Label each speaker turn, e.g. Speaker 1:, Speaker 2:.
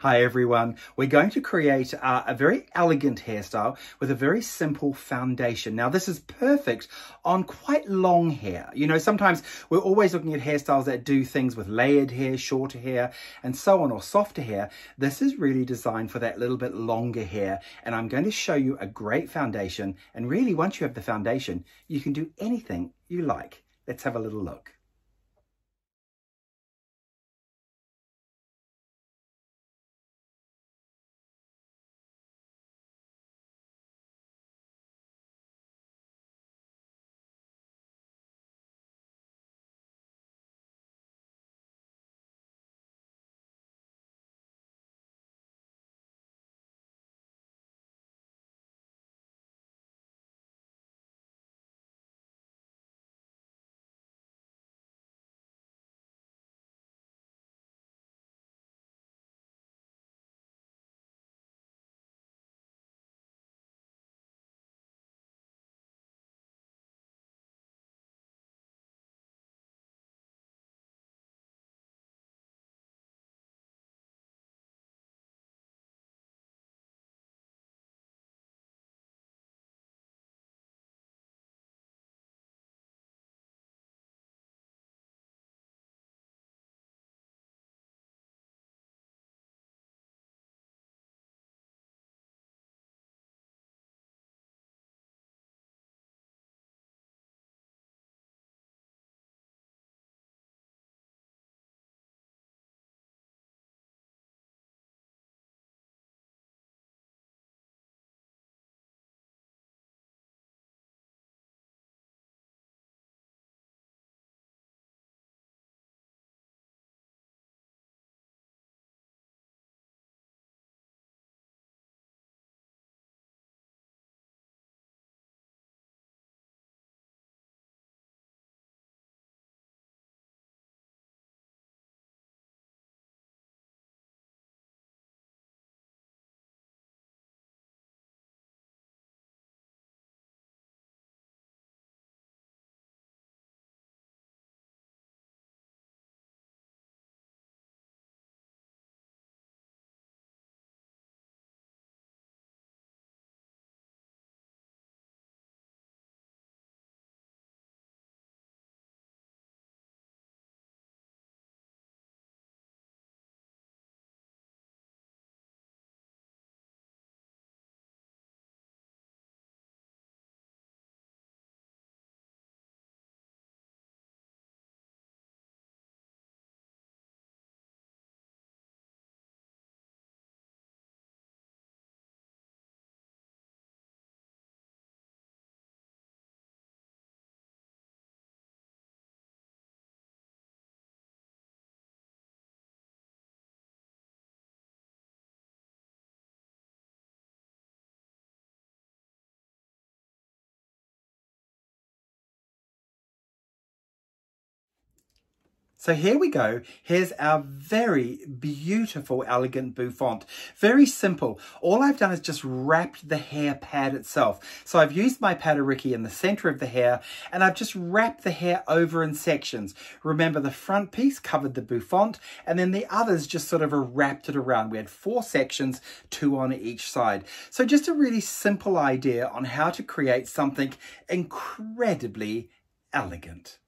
Speaker 1: Hi everyone, we're going to create a very elegant hairstyle with a very simple foundation. Now this is perfect on quite long hair. You know, sometimes we're always looking at hairstyles that do things with layered hair, shorter hair and so on, or softer hair. This is really designed for that little bit longer hair, and I'm going to show you a great foundation, and really once you have the foundation you can do anything you like. Let's have a little look. So here we go. Here's our very beautiful, elegant bouffant. Very simple. All I've done is just wrapped the hair pad itself. So I've used my Patariki in the center of the hair, and I've just wrapped the hair over in sections. Remember, the front piece covered the bouffant, and then the others just sort of wrapped it around. We had 4 sections, 2 on each side. So just a really simple idea on how to create something incredibly elegant.